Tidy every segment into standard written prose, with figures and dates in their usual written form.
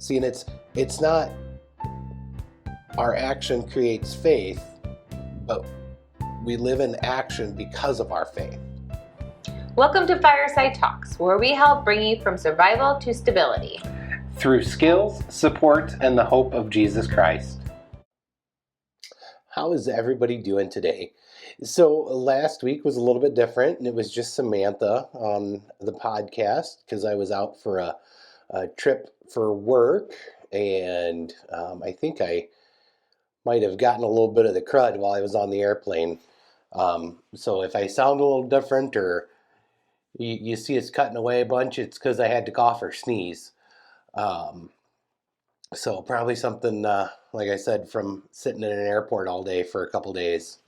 See, and it's not our action creates faith, but we live in action because of our faith. Welcome to Fireside Talks, where we help bring you from survival to stability. Through skills, support, and the hope of Jesus Christ. How is everybody doing today? So last week was a little bit different, and it was just Samantha on the podcast because I was out for a trip for work, and I think I might have gotten a little bit of the crud while I was on the airplane. So if I sound a little different or you see us cutting away a bunch, it's because I had to cough or sneeze. So probably something, like I said, from sitting in an airport all day for a couple days.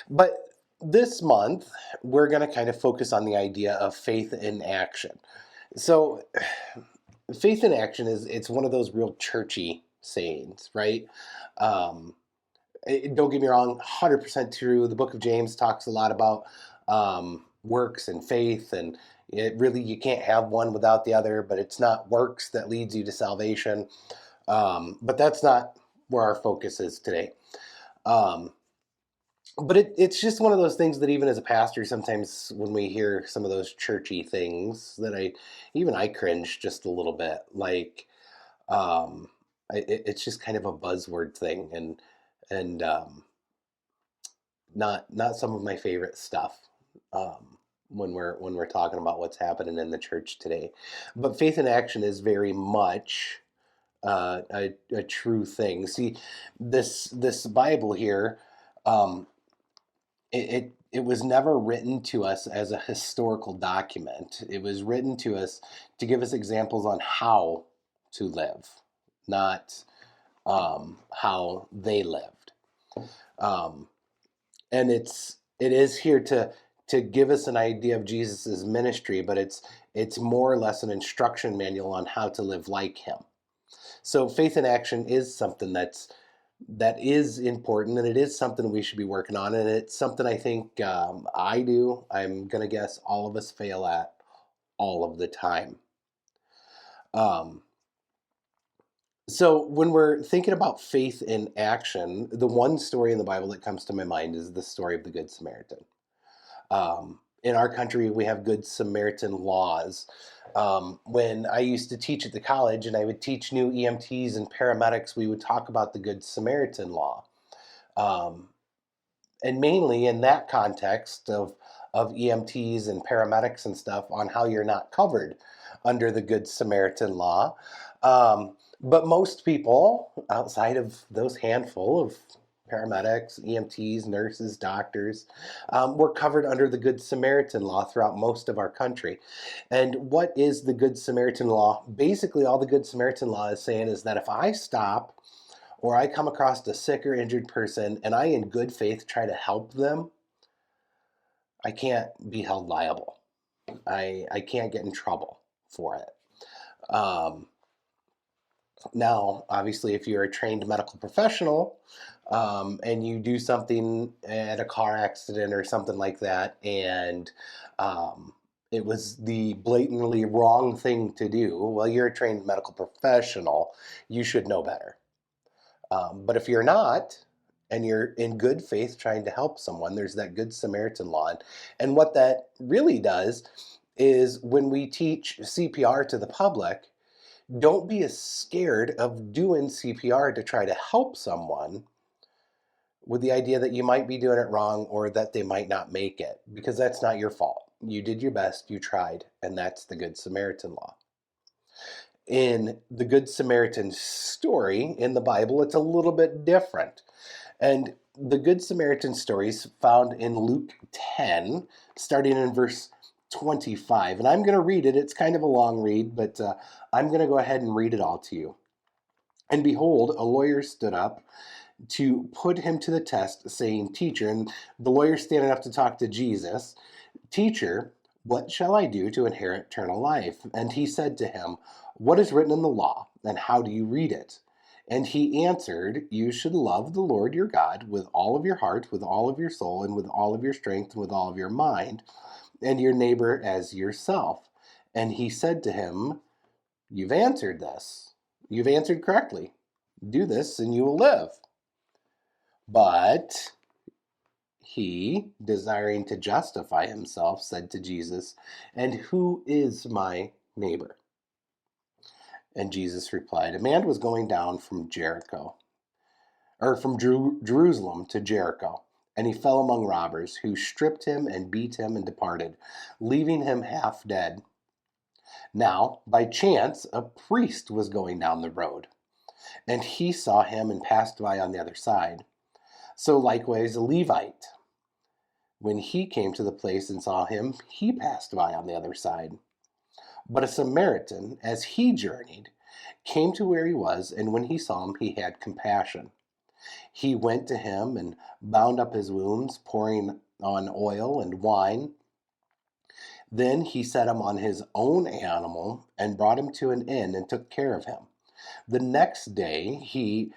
But this month, we're going to kind of focus on the idea of faith in action. So faith in action it's one of those real churchy sayings, right? Don't get me wrong, 100% true. The book of James talks a lot about works and faith, and it really, you can't have one without the other, but it's not works that leads you to salvation. But that's not where our focus is today. But it's just one of those things that even as a pastor, sometimes when we hear some of those churchy things that I cringe just a little bit. Like, it's just kind of a buzzword thing, and not some of my favorite stuff when we're talking about what's happening in the church today. But faith in action is very much a true thing. See, this Bible here, it was never written to us as a historical document. It was written to us to give us examples on how to live, not how they lived. And it is here to give us an idea of Jesus's ministry, but it's more or less an instruction manual on how to live like him. So faith in action is something that is important, and it is something we should be working on, and it's something I think I'm gonna guess all of us fail at all of the time. So when we're thinking about faith in action, the one story in the Bible that comes to my mind is the story of the Good Samaritan. In our country, we have Good Samaritan laws. When I used to teach at the college and I would teach new EMTs and paramedics, we would talk about the Good Samaritan law. And mainly in that context of EMTs and paramedics and stuff on how you're not covered under the Good Samaritan law. But most people outside of those handful of paramedics, EMTs, nurses, doctors, were covered under the Good Samaritan law throughout most of our country. And what is the Good Samaritan law? Basically, all the Good Samaritan law is saying is that if I stop or I come across a sick or injured person and I in good faith try to help them, I can't be held liable. I can't get in trouble for it. Now, obviously, if you're a trained medical professional and you do something at a car accident or something like that, and it was the blatantly wrong thing to do, well, you're a trained medical professional. You should know better. But if you're not, and you're in good faith trying to help someone, there's that Good Samaritan law. And what that really does is when we teach CPR to the public, don't be as scared of doing CPR to try to help someone with the idea that you might be doing it wrong or that they might not make it, because that's not your fault. You did your best, you tried, and that's the Good Samaritan law. In the Good Samaritan story in the Bible, it's a little bit different. And the Good Samaritan story is found in Luke 10, starting in verse 25. And I'm going to read it. It's kind of a long read, but I'm going to go ahead and read it all to you. And behold, a lawyer stood up to put him to the test, saying, Teacher, and the lawyer standing up to talk to Jesus, Teacher, what shall I do to inherit eternal life? And he said to him, What is written in the law, and how do you read it? And he answered, You should love the Lord your God with all of your heart, with all of your soul, and with all of your strength, and with all of your mind, and your neighbor as yourself. And he said to him, You've answered this. You've answered correctly. Do this and you will live. But he, desiring to justify himself, said to Jesus, and who is my neighbor? And Jesus replied, a man was going down from Jerusalem to Jericho, and he fell among robbers, who stripped him and beat him and departed, leaving him half dead. Now, by chance, a priest was going down the road, and he saw him and passed by on the other side. So likewise a Levite, when he came to the place and saw him, he passed by on the other side. But a Samaritan, as he journeyed, came to where he was, and when he saw him, he had compassion. He went to him and bound up his wounds, pouring on oil and wine. Then he set him on his own animal and brought him to an inn and took care of him. The next day he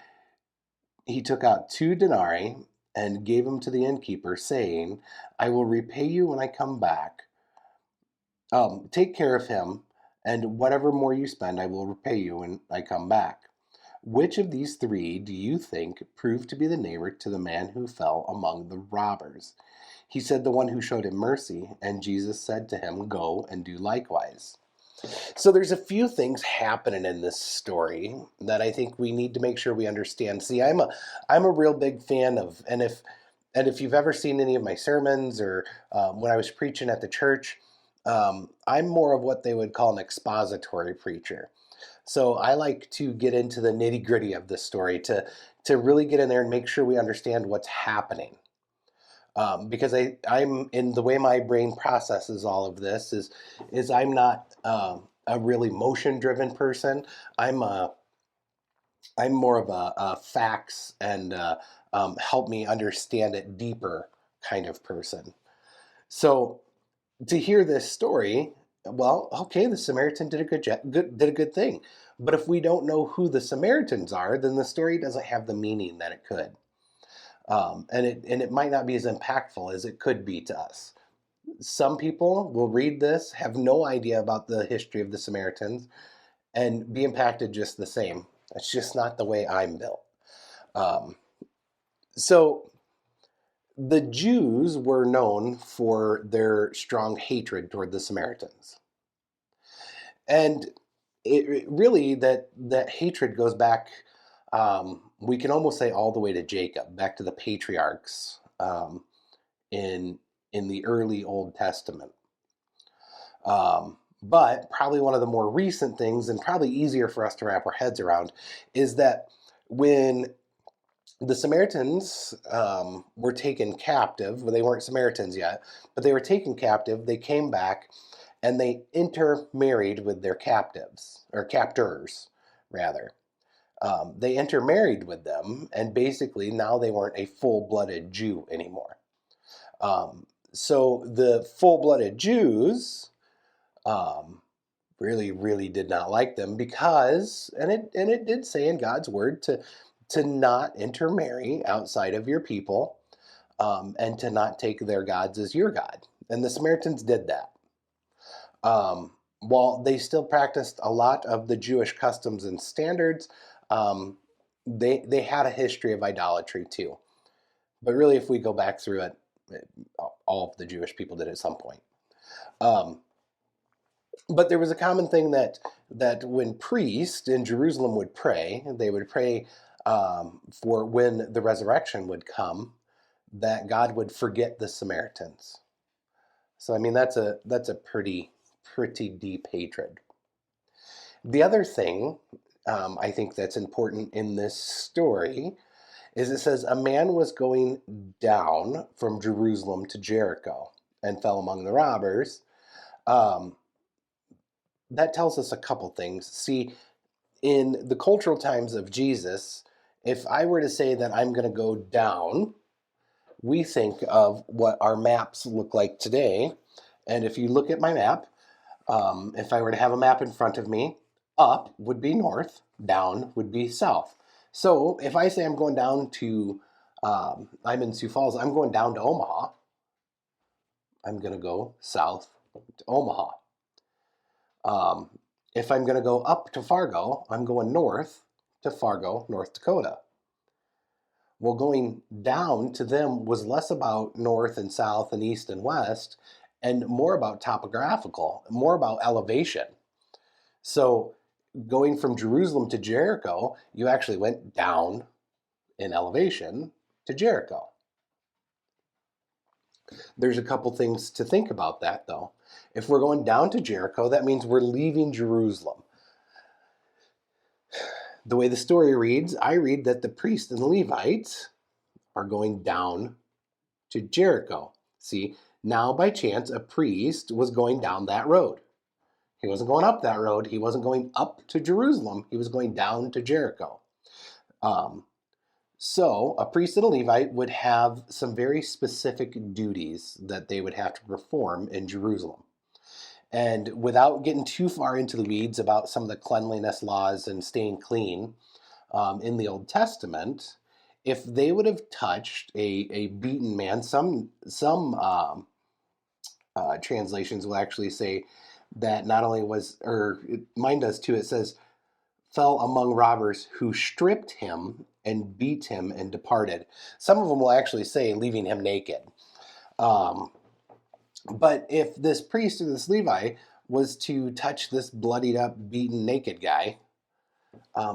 took out 2 denarii and gave them to the innkeeper, saying, I will repay you when I come back. Take care of him, and whatever more you spend, I will repay you when I come back. Which of these 3 do you think proved to be the neighbor to the man who fell among the robbers? He said, the one who showed him mercy, and Jesus said to him, go and do likewise. So there's a few things happening in this story that I think we need to make sure we understand. See, I'm a real big fan of, and if you've ever seen any of my sermons or when I was preaching at the church, I'm more of what they would call an expository preacher. So I like to get into the nitty gritty of the story to really get in there and make sure we understand what's happening. Because I'm in the way my brain processes all of this is I'm not a really motion driven person. I'm more of a facts and help me understand it deeper kind of person. So to hear this story, well, okay, the Samaritan did a good thing. But if we don't know who the Samaritans are, then the story doesn't have the meaning that it could. And it might not be as impactful as it could be to us. Some people will read this, have no idea about the history of the Samaritans, and be impacted just the same. That's just not the way I'm built. So the Jews were known for their strong hatred toward the Samaritans. And it really, that hatred goes back, we can almost say all the way to Jacob, back to the patriarchs in the early Old Testament. But probably one of the more recent things, and probably easier for us to wrap our heads around, is that when the Samaritans were taken captive, well, they weren't Samaritans yet, but they were taken captive, they came back, and they intermarried with their captives, or captors, rather. They intermarried with them, and basically now they weren't a full-blooded Jew anymore. So the full-blooded Jews really, really did not like them because, and it did say in God's word to not intermarry outside of your people, and to not take their gods as your God. And the Samaritans did that. While they still practiced a lot of the Jewish customs and standards, they had a history of idolatry too. But really, if we go back through it, all of the Jewish people did at some point. But there was a common thing that when priests in Jerusalem would pray, they would pray for when the resurrection would come, that God would forget the Samaritans. So I mean, that's a pretty deep hatred. The other thing I think that's important in this story is it says a man was going down from Jerusalem to Jericho and fell among the robbers. That tells us a couple things. See, in the cultural times of Jesus, if I were to say that I'm going to go down, we think of what our maps look like today. And if you look at my map, if I were to have a map in front of me, up would be north, down would be south. So if I say I'm going down to, I'm in Sioux Falls, I'm going down to Omaha, I'm going to go south to Omaha. If I'm going to go up to Fargo, I'm going north to Fargo, North Dakota. Well, going down to them was less about north and south and east and west and more about topographical, more about elevation. So going from Jerusalem to Jericho, you actually went down in elevation to Jericho. There's a couple things to think about that, though. If we're going down to Jericho, that means we're leaving Jerusalem. The way the story reads, I read that the priests and the Levites are going down to Jericho. See, now by chance, a priest was going down that road. He wasn't going up that road. He wasn't going up to Jerusalem. He was going down to Jericho. So a priest and a Levite would have some very specific duties that they would have to perform in Jerusalem. And without getting too far into the weeds about some of the cleanliness laws and staying clean in the Old Testament, if they would have touched a beaten man, some translations will actually say that not only was, or mine does too, it says, fell among robbers who stripped him and beat him and departed. Some of them will actually say leaving him naked. But if this priest or this Levi was to touch this bloodied up, beaten, naked guy,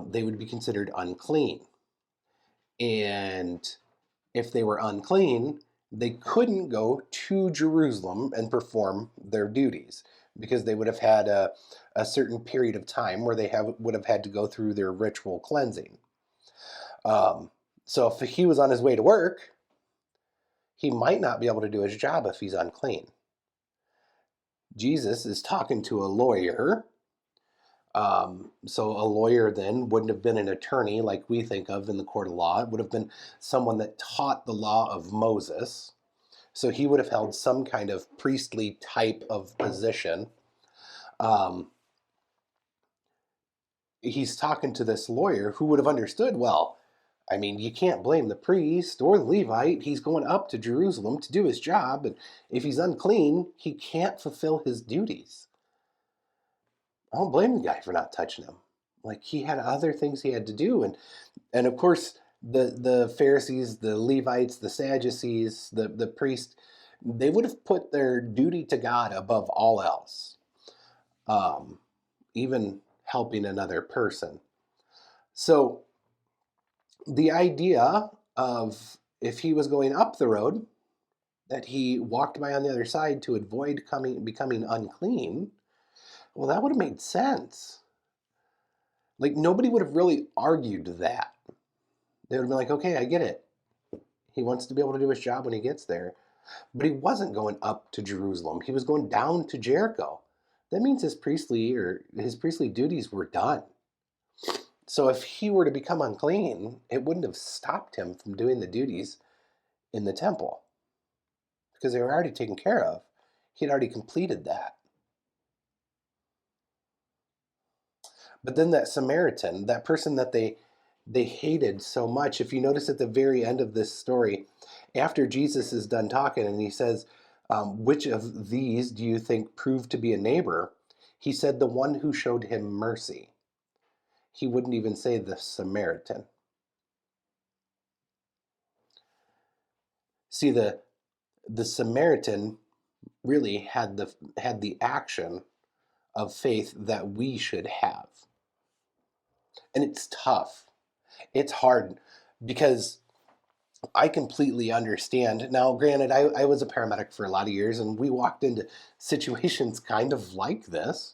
they would be considered unclean. And if they were unclean, they couldn't go to Jerusalem and perform their duties because they would have had a certain period of time where they would have had to go through their ritual cleansing. So if he was on his way to work, he might not be able to do his job if he's unclean. Jesus is talking to a lawyer. So a lawyer then wouldn't have been an attorney like we think of in the court of law. It would have been someone that taught the law of Moses. So he would have held some kind of priestly type of position. He's talking to this lawyer who would have understood, well, I mean, you can't blame the priest or the Levite. He's going up to Jerusalem to do his job, and if he's unclean, he can't fulfill his duties. I don't blame the guy for not touching him. Like, he had other things he had to do, and of course, the Pharisees, the Levites, the Sadducees, the priests, they would have put their duty to God above all else, even helping another person. So the idea of if he was going up the road, that he walked by on the other side to avoid becoming unclean, well, that would have made sense. Like, nobody would have really argued that. They would have been like, okay, I get it. He wants to be able to do his job when he gets there. But he wasn't going up to Jerusalem. He was going down to Jericho. That means his priestly duties were done. So if he were to become unclean, it wouldn't have stopped him from doing the duties in the temple because they were already taken care of. He had already completed that. But then that Samaritan, that person that they hated so much, if you notice at the very end of this story, after Jesus is done talking and he says, which of these do you think proved to be a neighbor? He said the one who showed him mercy. He wouldn't even say the Samaritan. See, the Samaritan really had the action of faith that we should have. And it's tough. It's hard because I completely understand. Now, granted, I was a paramedic for a lot of years, and we walked into situations kind of like this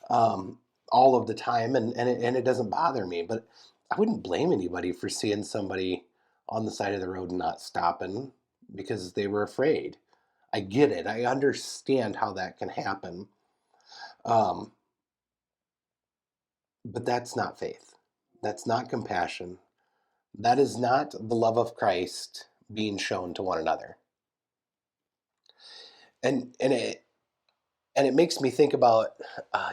all of the time, and it doesn't bother me. But I wouldn't blame anybody for seeing somebody on the side of the road and not stopping because they were afraid. I get it. I understand how that can happen. But that's not faith. That's not compassion. That is not the love of Christ being shown to one another. And it makes me think about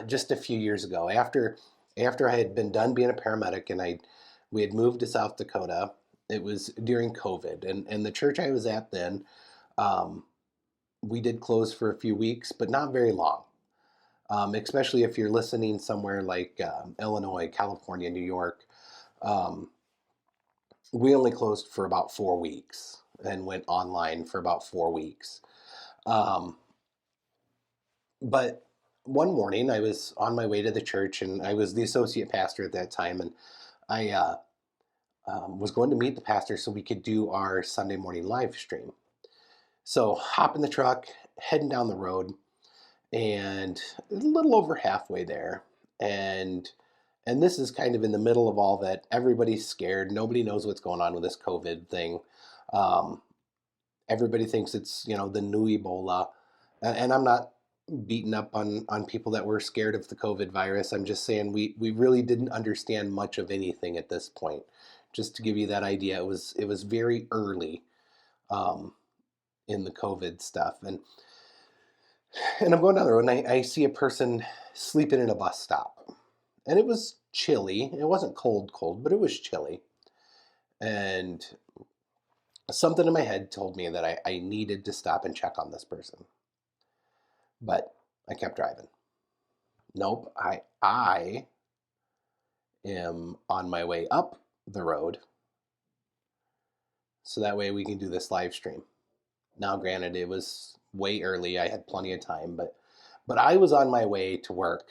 just a few years ago, after I had been done being a paramedic and we had moved to South Dakota. It was during COVID, and the church I was at then, we did close for a few weeks, but not very long. especially if you're listening somewhere like Illinois, California, New York. Um, we only closed for about 4 weeks and went online for about 4 weeks. Um, but one morning I was on my way to the church, and I was the associate pastor at that time, and I was going to meet the pastor so we could do our Sunday morning live stream. So hop in the truck, heading down the road, and a little over halfway there, and this is kind of in the middle of all that. Everybody's scared. Nobody knows what's going on with this COVID thing. Um, Everybody thinks it's the new Ebola, and I'm not beating up on people that were scared of the COVID virus. I'm just saying we really didn't understand much of anything at this point. Just to give you that idea, it was very early um, in the COVID stuff, and I'm going down the road, and I see a person sleeping in a bus stop, and it was chilly. It wasn't cold, but it was chilly, and something in my head told me that I needed to stop and check on this person, but I kept driving. Nope, I am on my way up the road, so that way we can do this live stream. Now, granted, it was way early. I had plenty of time, but I was on my way to work,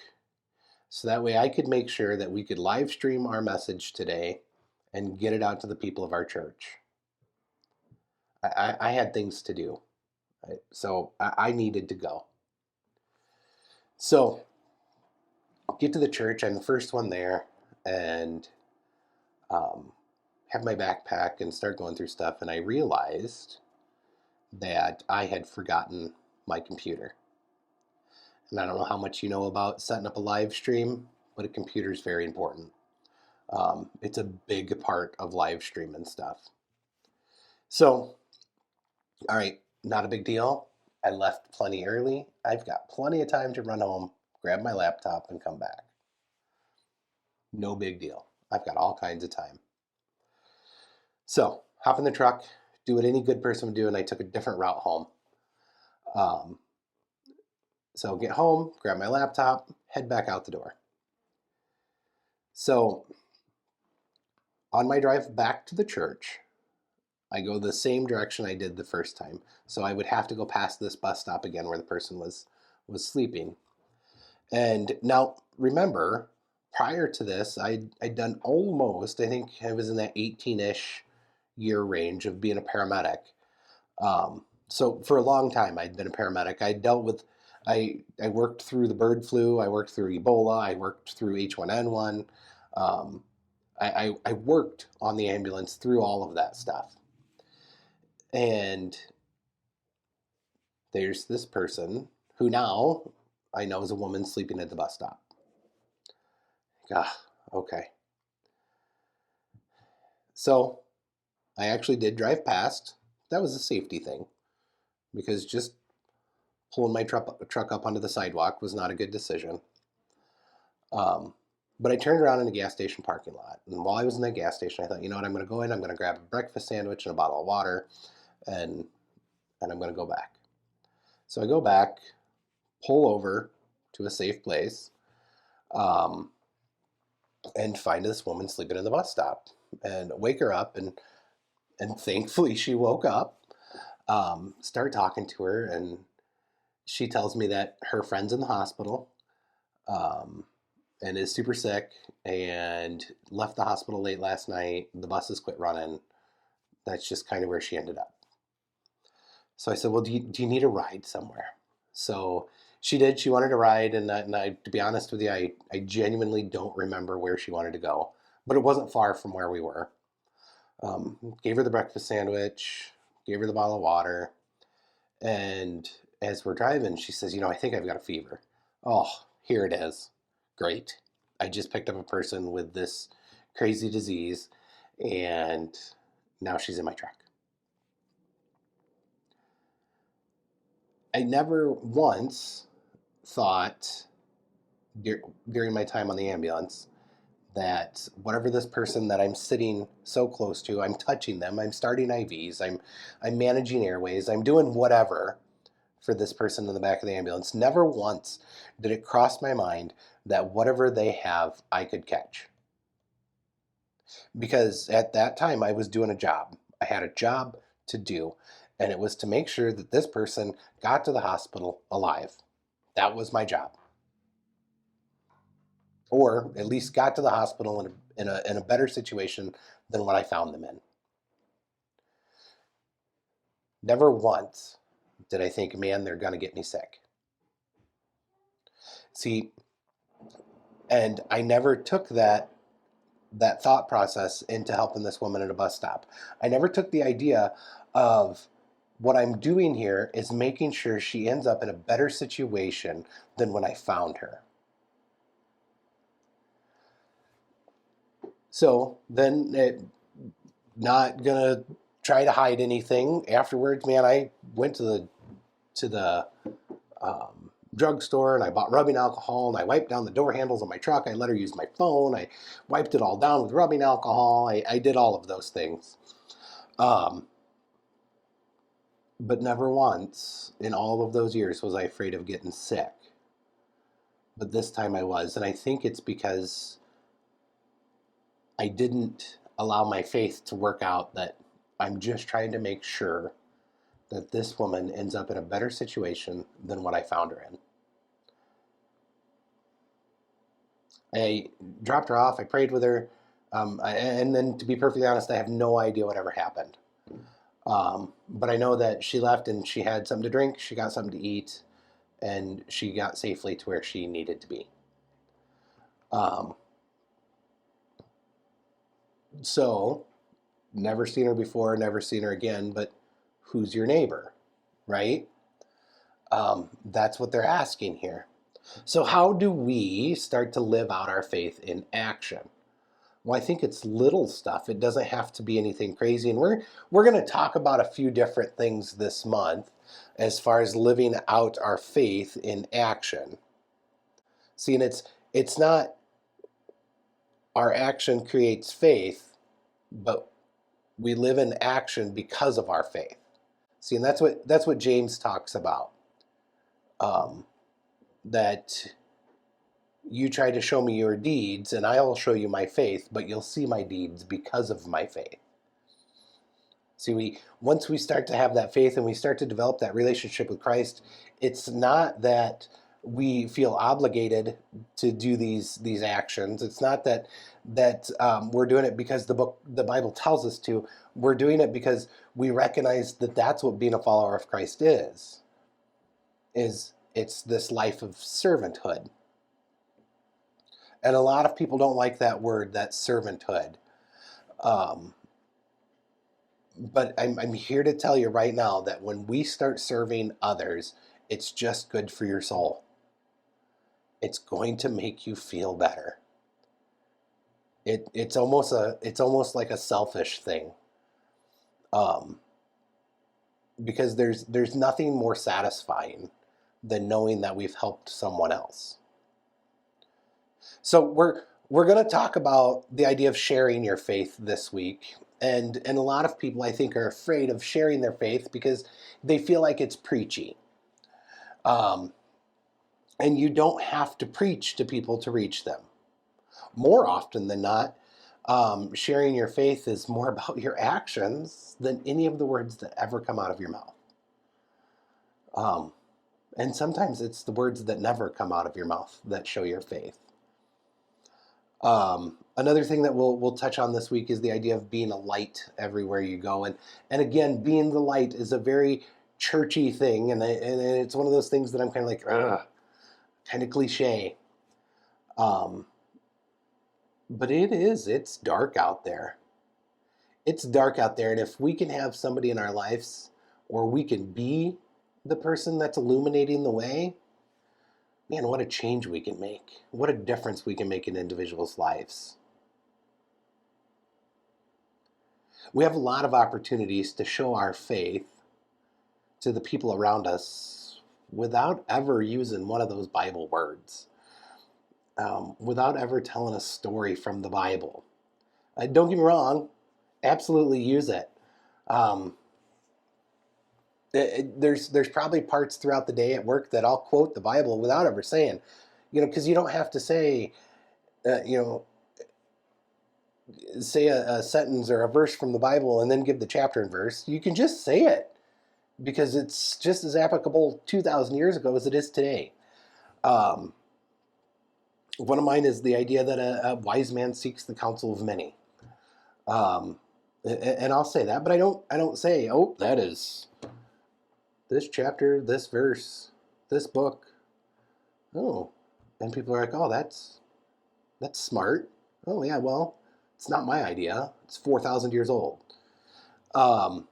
so that way I could make sure that we could live stream our message today and get it out to the people of our church. I had things to do, so I needed to go. So get to the church. I'm the first one there, and have my backpack and start going through stuff. And I realized that I had forgotten my computer. And I don't know how much you know about setting up a live stream, but a computer is very important. It's a big part of live stream and stuff. So, all right, not a big deal. I left plenty early. I've got plenty of time to run home, grab my laptop, and come back. No big deal. I've got all kinds of time. So, hop in the truck, do what any good person would do, and I took a different route home. So get home, grab my laptop, head back out the door. So on my drive back to the church, I go the same direction I did the first time. So I would have to go past this bus stop again where the person was sleeping. And now remember, prior to this, I'd done almost, I think I was in that 18-ish year range of being a paramedic. So for a long time, I'd been a paramedic. I worked through the bird flu. I worked through Ebola. I worked through H1N1. I worked on the ambulance through all of that stuff. And there's this person who now I know is a woman sleeping at the bus stop. Okay. So I actually did drive past. That was a safety thing, because just pulling my truck up onto the sidewalk was not a good decision. But I turned around in a gas station parking lot. And while I was in that gas station, I thought, you know what, I'm going to go in, I'm going to grab a breakfast sandwich and a bottle of water, and I'm going to go back. So I go back, pull over to a safe place, and find this woman sleeping in the bus stop, and wake her up, and thankfully she woke up. Start talking to her, and she tells me that her friend's in the hospital, and is super sick, and left the hospital late last night. The buses quit running. That's just kind of where she ended up. So I said, well, do you need a ride somewhere? So she did. She wanted a ride, and I, to be honest with you, I genuinely don't remember where she wanted to go, but it wasn't far from where we were. Gave her the breakfast sandwich, gave her the bottle of water, and as we're driving, she says, I think I've got a fever. Oh, here it is. Great. I just picked up a person with this crazy disease, and now she's in my truck. I never once thought during my time on the ambulance that whatever this person that I'm sitting so close to, I'm touching them, I'm starting IVs, I'm managing airways, I'm doing whatever for this person in the back of the ambulance. Never once did it cross my mind that whatever they have, I could catch. Because at that time, I was doing a job. I had a job to do, and it was to make sure that this person got to the hospital alive. That was my job. Or at least got to the hospital in a better situation than what I found them in. Never once did I think, man, they're going to get me sick. See, and I never took that thought process into helping this woman at a bus stop. I never took the idea of what I'm doing here is making sure she ends up in a better situation than when I found her. So then, not gonna try to hide anything. Afterwards, man, I went to the drugstore and I bought rubbing alcohol and I wiped down the door handles on my truck. I let her use my phone. I wiped it all down with rubbing alcohol. I did all of those things. But never once in all of those years was I afraid of getting sick. But this time I was. And I think it's because I didn't allow my faith to work out that I'm just trying to make sure that this woman ends up in a better situation than what I found her in. I dropped her off. I prayed with her. And then, to be perfectly honest, I have no idea what ever happened. But I know that she left and she had something to drink, she got something to eat, and she got safely to where she needed to be. So, never seen her before, never seen her again, but who's your neighbor, right? That's what they're asking here. So how do we start to live out our faith in action? Well, I think it's little stuff. It doesn't have to be anything crazy. And we're going to talk about a few different things this month as far as living out our faith in action. See, and it's not our action creates faith, but we live in action because of our faith. See, and that's what James talks about. That you try to show me your deeds, and I will show you my faith, but you'll see my deeds because of my faith. See, once we start to have that faith and we start to develop that relationship with Christ, it's not that we feel obligated to do these actions. It's not that we're doing it because the Bible tells us to. We're doing it because we recognize that that's what being a follower of Christ is it's this life of servanthood. And a lot of people don't like that word, that servanthood. But I'm here to tell you right now that when we start serving others, it's just good for your soul. It's going to make you feel better. It's almost like a selfish thing. Because there's nothing more satisfying than knowing that we've helped someone else. So we're going to talk about the idea of sharing your faith this week. And a lot of people, I think, are afraid of sharing their faith because they feel like it's preachy. And you don't have to preach to people to reach them. More often than not, sharing your faith is more about your actions than any of the words that ever come out of your mouth. And sometimes it's the words that never come out of your mouth that show your faith. Another thing that we'll touch on this week is the idea of being a light everywhere you go. And again, being the light is a very churchy thing. And it's one of those things that I'm kind of like, kind of cliche. But it's dark out there. It's dark out there. And if we can have somebody in our lives, or we can be the person that's illuminating the way, man, what a change we can make. What a difference we can make in individuals' lives. We have a lot of opportunities to show our faith to the people around us without ever using one of those Bible words, without ever telling a story from the Bible. Don't get me wrong, absolutely use it. There's probably parts throughout the day at work that I'll quote the Bible without ever saying, because you don't have to say, uh, you know, say a sentence or a verse from the Bible and then give the chapter and verse. You can just say it because it's just as applicable 2,000 years ago as it is today. Um, one of mine is the idea that a wise man seeks the counsel of many. And I'll say that, but I don't say, oh, that is this chapter, this verse, this book. Oh, and people are like, oh, that's smart. Oh yeah, well, it's not my idea. It's 4,000 years old. Um,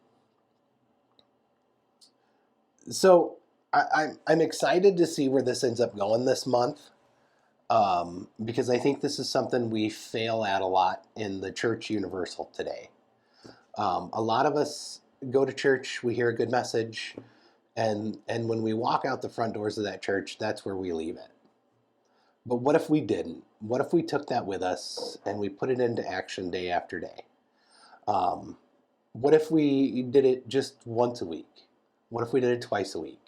so I'm excited to see where this ends up going this month, because I think this is something we fail at a lot in the church universal today. A lot of us go to church, we hear a good message, and when we walk out the front doors of that church, that's where we leave it. But what if we didn't? What if we took that with us and we put it into action day after day? What if we did it just once a week? What if we did it twice a week?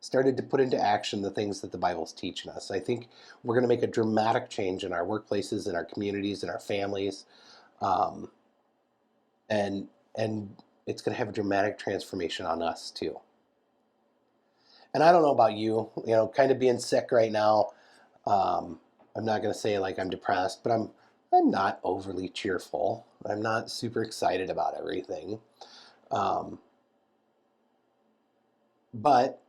Started to put into action the things that the Bible's teaching us. I think we're going to make a dramatic change in our workplaces, in our communities, in our families, and it's going to have a dramatic transformation on us too. And I don't know about you, kind of being sick right now. I'm not going to say like I'm depressed, but I'm not overly cheerful. I'm not super excited about everything. But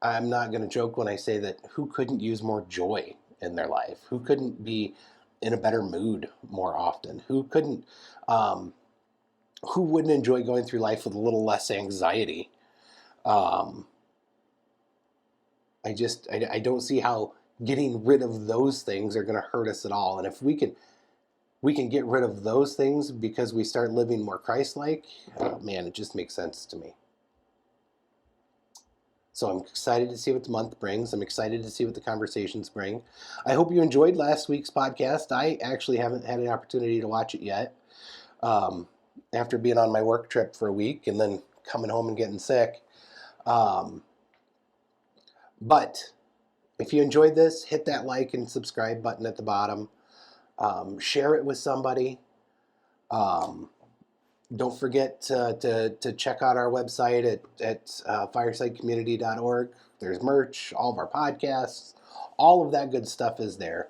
I'm not going to joke when I say that who couldn't use more joy in their life? Who couldn't be in a better mood more often? Who wouldn't enjoy going through life with a little less anxiety? I don't see how getting rid of those things are going to hurt us at all. And if we can get rid of those things because we start living more Christ-like, man, it just makes sense to me. So I'm excited to see what the month brings. I'm excited to see what the conversations bring. I hope you enjoyed last week's podcast. I actually haven't had an opportunity to watch it yet. After being on my work trip for a week and then coming home and getting sick. But if you enjoyed this, hit that like and subscribe button at the bottom. Share it with somebody. Don't forget to check out our website at firesidecommunity.org. There's merch, all of our podcasts, all of that good stuff is there.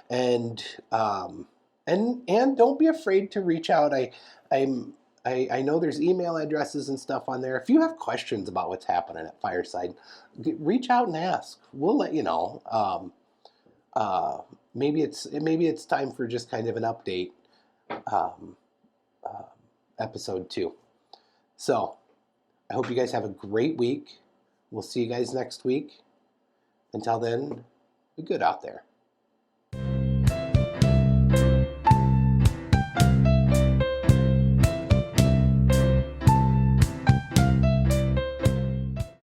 And don't be afraid to reach out. I know there's email addresses and stuff on there. If you have questions about what's happening at Fireside, reach out and ask. We'll let you know. Maybe it's time for just kind of an update. Episode 2. So I hope you guys have a great week. We'll see you guys next week. Until then, be good out there.